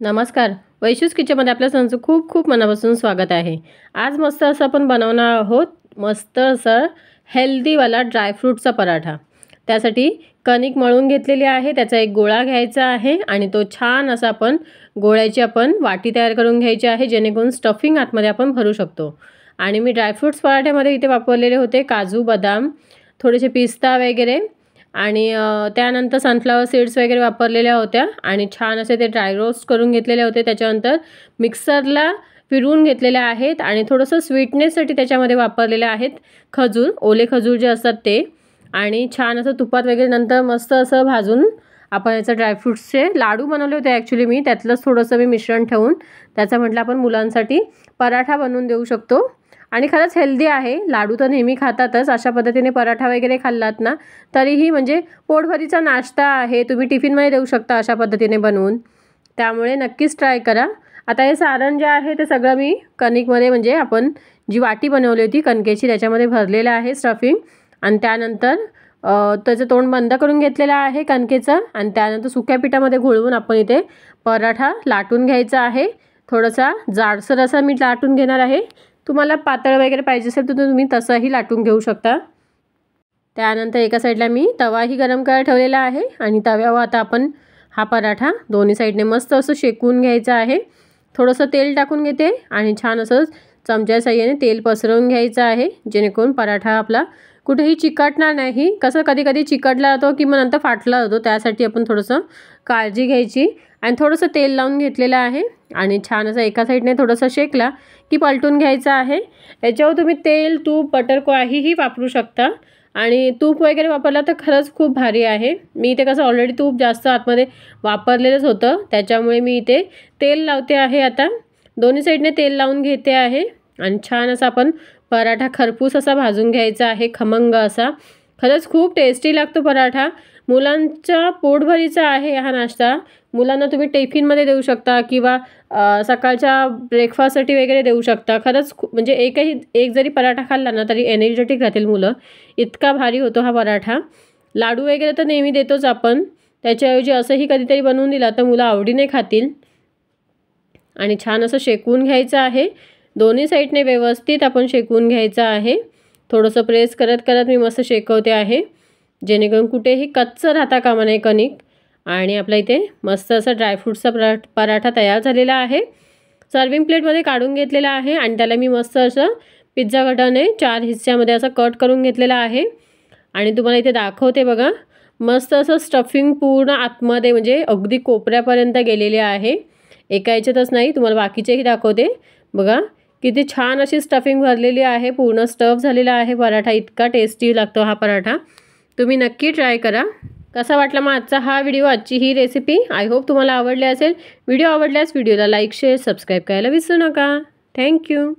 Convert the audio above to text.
नमस्कार. वैशूज किचनमध्ये आपल्या सर्वांचं खूप खूप मनापासून स्वागत आहे. आज मस्त असं आपण बनवणार आहोत मस्त असं हेल्दीवाला ड्रायफ्रूटचा पराठा. त्यासाठी कणिक मळून घेतलेली आहे, त्याचा एक गोळा घ्यायचा आहे आणि तो छान असा आपण गोळ्याची वाटी तयार करून घ्यायची आहे, जेणेकरून स्टफिंग आतमध्ये आपण भरू शकतो. आणि मी ड्रायफ्रूट्स पराठ्यामध्ये इथे वापरलेले होते काजू, बदाम, थोडेसे पिस्ता वगैरे आणि त्यानंतर सनफ्लॉवर सीड्स वगैरे वापरलेल्या होत्या आणि छान असे ते ड्राय रोस्ट करून घेतलेले होते. त्याच्यानंतर मिक्सरला फिरवून घेतलेले आहेत आणि थोडंसं स्वीटनेससाठी त्याच्यामध्ये वापरलेले आहेत खजूर, ओले खजूर जे असतात ते, आणि छान असं तुपात वगैरे नंतर मस्त असं भाजून आपण याचं ड्रायफ्रूट्सचे लाडू बनवले होते. ॲक्च्युली मी त्यातलंच थोडंसं मिश्रण ठेवून त्याचा म्हटलं आपण मुलांसाठी पराठा बनवून देऊ शकतो आणि खरंच हेल्दी आहे. लाडू तर नेहमी खातातच, अशा पद्धतीने पराठा वगैरे खाल्लात ना तरीही म्हणजे पोटभरीचा नाश्ता आहे, तुम्ही टिफिनमध्ये देऊ शकता अशा पद्धतीने बनवून. त्यामुळे नक्कीच ट्राय करा. आता हे सारण जे आहे ते सगळं मी कणिकमध्ये म्हणजे आपण जी वाटी बनवली होती कणकेची त्याच्यामध्ये भरलेलं आहे स्टफिंग आणि त्यानंतर त्याचं तोंड बंद करून घेतलेलं आहे कणकेचं आणि त्यानंतर सुक्या पिठामध्ये घोळवून आपण इथे पराठा लाटून घ्यायचा आहे. थोडासा जाडसर असा मी लाटून घेणार आहे. तुम्हाला पातळ वगैरे पाहिजे असेल तर तुम्ही तसंही लाटून घेऊ शकता. त्यानंतर एका साईडला मी तवाही गरम करायला ठेवलेला आहे आणि तव्यावर आता आपण हा पराठा दोन्ही साईडने मस्त असं शेकून घ्यायचा आहे. थोडंसं तेल टाकून घेते आणि छान असं चमच्या साहाय्याने तेल पसरवून घ्यायचं आहे, जेणेकरून पराठा आपला कुठेही चिकटणार नाही. कसं कधी कधी चिकटला जातो की मग नंतर फाटला जातो, त्यासाठी आपण थोडंसं काळजी घ्यायची. आणि थोडंसं तेल लावून घेतलेलं आहे आणि छान असं एका साईडने थोडंसं शेकला की पलटून घ्यायचं आहे. याच्यावर तुम्ही तेल, तूप, बटर काहीही वापरू शकता आणि तूप वगैरे वापरला तर खरंच खूप भारी आहे. मी इथे कसं ऑलरेडी तूप जास्त आतमध्ये वापरलेलंच होतं, त्याच्यामुळे मी इथे तेल लावते आहे. आता दोन्ही साईडने तेल लावून घेते आहे आणि छान असा आपण पराठा खरपूस असा भाजून घ्यायचा आहे, खमंग असा. खरंच खूप टेस्टी लागतो पराठा. मुलांच्या पोटभरीचा आहे हा नाश्ता. मुलांना तुम्ही टिफिनमध्ये देऊ शकता किंवा सकाळच्या ब्रेकफास्टसाठी वगैरे देऊ शकता. खरंच म्हणजे एक जरी पराठा खाल्ला ना तरी एनर्जेटिक राहतील मुलं, इतका भारी होतो हा पराठा. लाडू वगैरे तर नेहमी देतोच आपण, त्याच्याऐवजी असंही कधीतरी बनवून दिला तर मुलं आवडीने खातील. आणि छान असं शेकवून घ्यायचं आहे, दोन्ही साईडने व्यवस्थित आपण शेकवून घ्यायचं आहे. थोडंसं प्रेस करत करत मी मस्त शेकवते आहे, जेणेकरून कुठेही कच्चं राहता कामा नये कणिक. आणि आपला इथे मस्त असा ड्रायफ्रूटचा पराठा तयार झालेला आहे. सर्विंग प्लेटमध्ये काढून घेतलेला आहे आणि त्याला मी मस्त असं पिझ्झा कटरने 4 हिस्स्यामध्ये असं कट करून घेतलेला आहे. आणि तुम्हाला इथे दाखवते बघा, मस्त असं स्टफिंग पूर्ण आतमध्ये म्हणजे अगदी कोपऱ्यापर्यंत गेलेले आहे. एका याच्यातच नाही, तुम्हाला बाकीचेही दाखवते बघा. किती छान अशी स्टफिंग भरलेली आहे, पूर्ण स्टफ झालेला आहे पराठा. इतका टेस्टी लागतो हा पराठा, तुम्ही नक्की ट्राय करा. कसा वाटला मग आजचा हा व्हिडिओ, आजची ही रेसिपी? आय होप तुम्हाला आवडली असेल. व्हिडिओ आवडल्यास व्हिडिओला लाईक, शेअर, सबस्क्राईब करायला विसरू नका. थँक्यू.